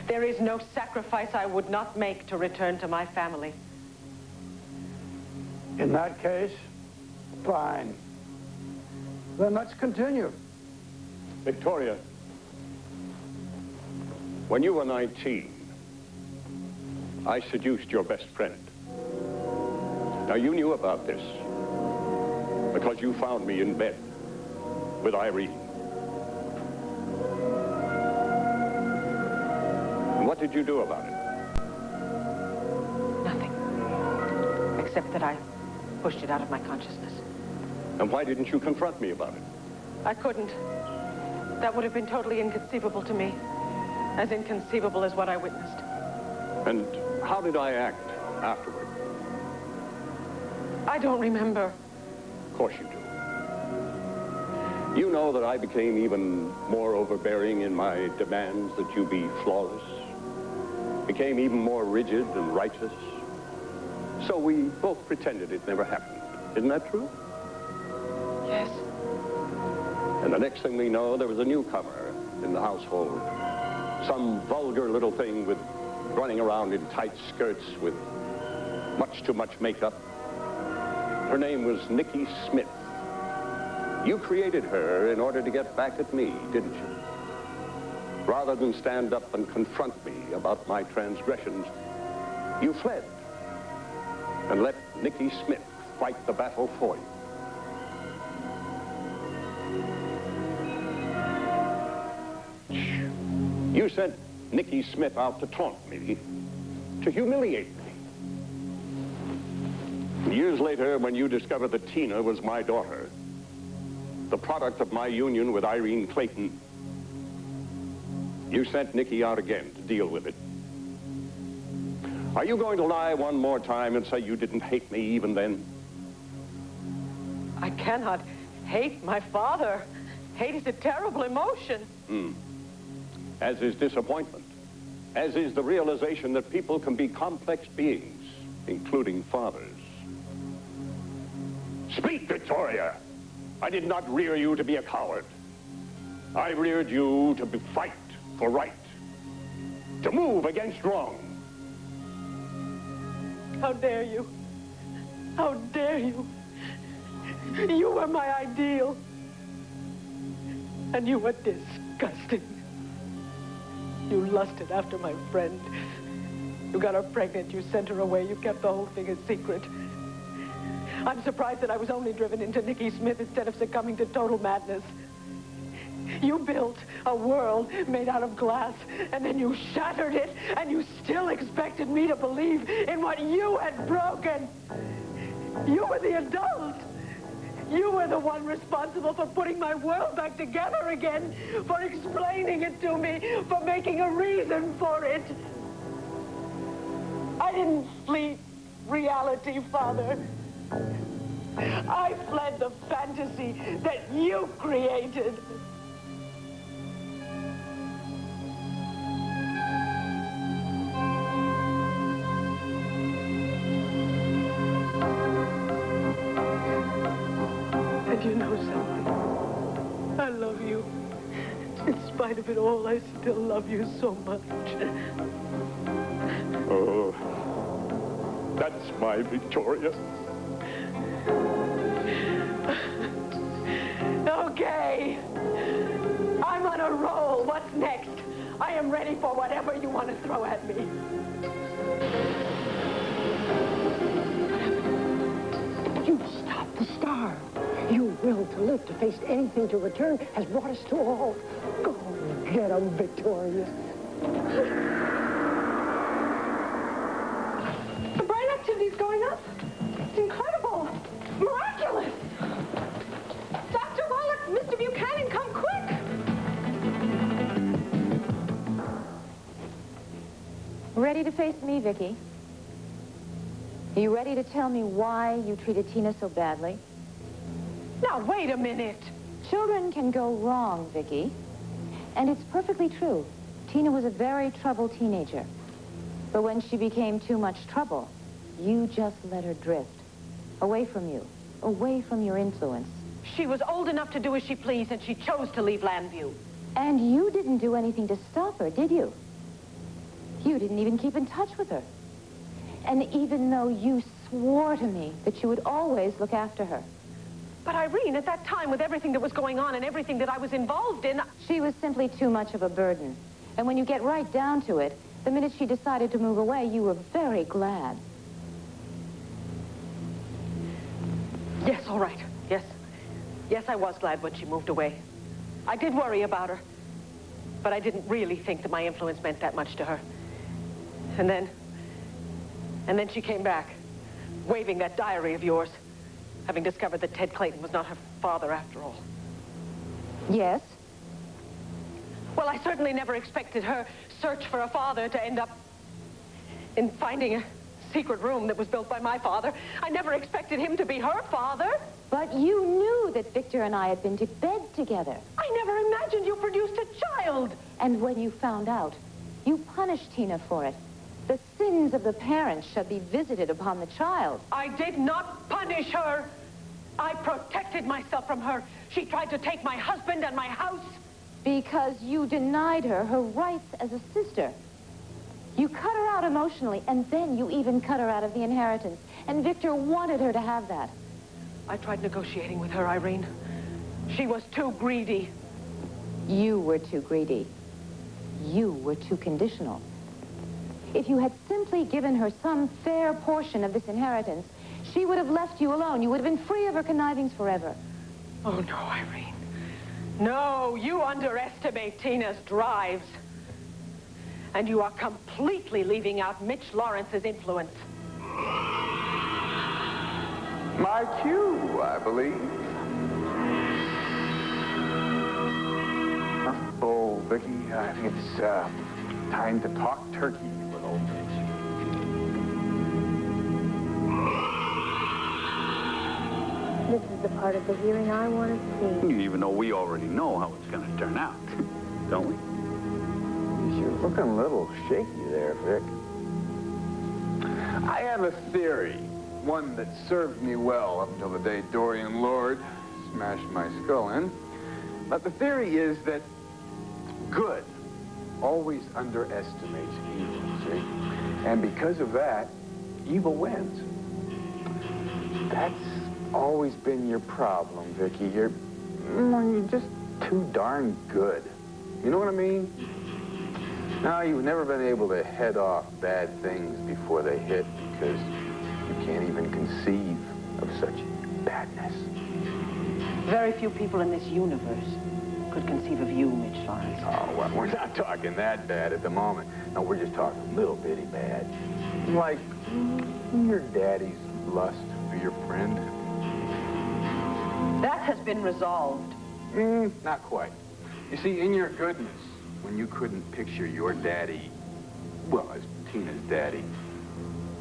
There is no sacrifice I would not make to return to my family. In that case, fine. Then let's continue. Victoria, when you were 19, I seduced your best friend. Now, you knew about this because you found me in bed with Irene. And what did you do about it? Nothing. Except that I pushed it out of my consciousness. And why didn't you confront me about it? I couldn't. That would have been totally inconceivable to me. As inconceivable as what I witnessed. And how did I act afterward? I don't remember. Of course you do. You know that I became even more overbearing in my demands that you be flawless. Became even more rigid and righteous. So we both pretended it never happened. Isn't that true? Yes. And the next thing we know, there was a newcomer in the household. Some vulgar little thing with running around in tight skirts with much too much makeup. Her name was Nikki Smith. You created her in order to get back at me, didn't you? Rather than stand up and confront me about my transgressions, you fled and let Nikki Smith fight the battle for you. You sent Nikki Smith out to taunt me, to humiliate me. Years later, when you discovered that Tina was my daughter, the product of my union with Irene Clayton, you sent Nikki out again to deal with it. Are you going to lie one more time and say you didn't hate me even then? I cannot hate my father. Hate is a terrible emotion. As is disappointment. As is the realization that people can be complex beings, including fathers. Speak, Victoria! I did not rear you to be a coward. I reared you to fight for right. To move against wrong. How dare you? How dare you? You were my ideal. And you were disgusting. You lusted after my friend. You got her pregnant, you sent her away, you kept the whole thing a secret. I'm surprised that I was only driven into Nikki Smith instead of succumbing to total madness. You built a world made out of glass, and then you shattered it, and you still expected me to believe in what you had broken. You were the adult. You were the one responsible for putting my world back together again, for explaining it to me, for making a reason for it. I didn't flee reality, Father. I fled the fantasy that you created. And you know something? I love you. In spite of it all, I still love you so much. Oh, that's my Victoria. Okay. I'm on a roll. What's next? I am ready for whatever you want to throw at me. You stopped the star. Your will to live, to face anything, to return, has brought us to all. Go get 'em, Victoria. The brain activity's going up. It's incredible. Miraculous. Dr. Wallach, Mr. Buchanan, come quick. Ready to face me, Viki? Are you ready to tell me why you treated Tina so badly? Now, wait a minute. Children can go wrong, Viki. And it's perfectly true. Tina was a very troubled teenager. But when she became too much trouble, you just let her drift. Away from you. Away from your influence. She was old enough to do as she pleased, and she chose to leave Landview. And you didn't do anything to stop her, did you? You didn't even keep in touch with her. And even though you swore to me that you would always look after her. But Irene, at that time, with everything that was going on and everything that I was involved in... She was simply too much of a burden. And when you get right down to it, the minute she decided to move away, you were very glad. Yes, all right. Yes. Yes, I was glad when she moved away. I did worry about her. But I didn't really think that my influence meant that much to her. And then she came back, waving that diary of yours, having discovered that Ted Clayton was not her father after all. Yes? Well, I certainly never expected her search for a father to end up in finding a secret room that was built by my father. I never expected him to be her father. But you knew that Victor and I had been to bed together. I never imagined you produced a child. And when you found out, you punished Tina for it. The sins of the parents shall be visited upon the child. I did not punish her. I protected myself from her. She tried to take my husband and my house. Because you denied her her rights as a sister. You cut her out emotionally, and then you even cut her out of the inheritance. And Victor wanted her to have that. I tried negotiating with her, Irene. She was too greedy. You were too greedy. You were too conditional. If you had simply given her some fair portion of this inheritance, she would have left you alone. You would have been free of her connivings forever. Oh, no, Irene. No, you underestimate Tina's drives. And you are completely leaving out Mitch Lawrence's influence. My cue, I believe. Oh, Viki, I think it's time to talk turkey with old Mitch. This is the part of the hearing I want to see. Even though we already know how it's going to turn out, don't we? You're looking a little shaky there, Vic. I have a theory, one that served me well up until the day Dorian Lord smashed my skull in. But the theory is that good always underestimates evil, see? And because of that, evil wins. That's always been your problem, Vicky. You're just too darn good. You know what I mean? No, you've never been able to head off bad things before they hit because you can't even conceive of such badness. Very few people in this universe could conceive of you, Mitch Lawrence. Oh, well, we're not talking that bad at the moment. No, we're just talking a little bitty bad. Like your daddy's lust for your friend. That has been resolved. Not quite. You see, in your goodness, when you couldn't picture your daddy, well, as Tina's daddy,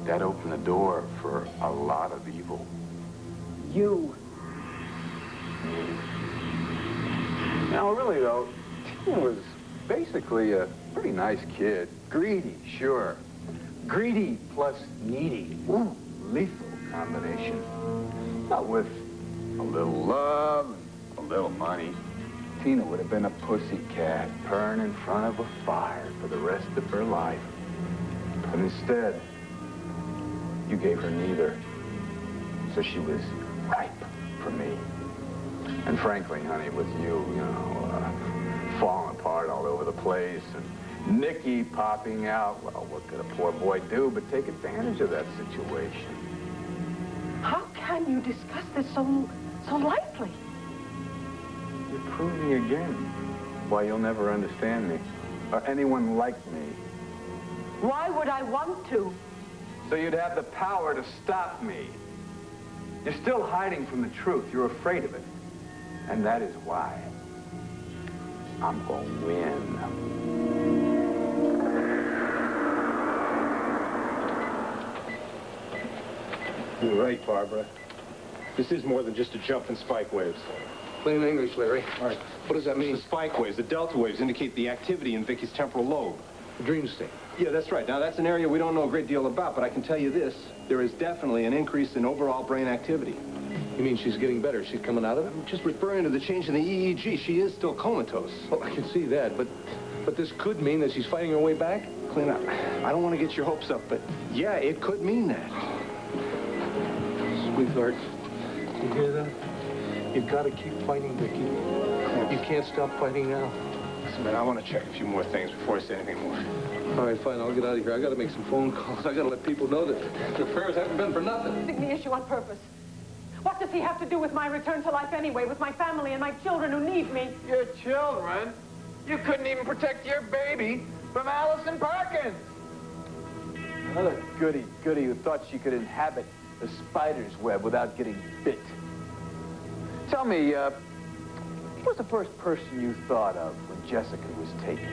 that opened the door for a lot of evil. You. Now, really, though, Tina was basically a pretty nice kid. Greedy, sure. Greedy plus needy. Ooh, lethal combination. But with a little love and a little money, Tina would have been a pussycat purring in front of a fire for the rest of her life. But instead, you gave her neither. So she was ripe for me. And frankly, honey, with you, falling apart all over the place and Nicky popping out, well, what could a poor boy do but take advantage of that situation? How can you discuss this so lightly? You're proving again why you'll never understand me, or anyone like me. Why would I want to? So you'd have the power to stop me. You're still hiding from the truth. You're afraid of it. And that is why I'm gonna win. You're right, Barbara. This is more than just a jump in spike waves. Plain English, Larry. All right. What does that mean? The spike waves, the delta waves, indicate the activity in Vicky's temporal lobe. The dream state. Yeah, that's right. Now, that's an area we don't know a great deal about, but I can tell you this. There is definitely an increase in overall brain activity. You mean she's getting better? She's coming out of it? I'm just referring to the change in the EEG. She is still comatose. Well, I can see that, but But this could mean that she's fighting her way back? Clint, I don't want to get your hopes up, but yeah, it could mean that. Sweetheart, you hear that? You've got to keep fighting, Vicky. You can't stop fighting now. Listen, man, I want to check a few more things before I say anything more. All right, fine, I'll get out of here. I got to make some phone calls. I got to let people know that the affairs haven't been for nothing. Raising the issue on purpose. What does he have to do with my return to life anyway, with my family and my children who need me? Your children? You couldn't even protect your baby from Allison Parkins. Another goody who thought she could inhabit the spider's web without getting bit. Tell me, who was the first person you thought of when Jessica was taken?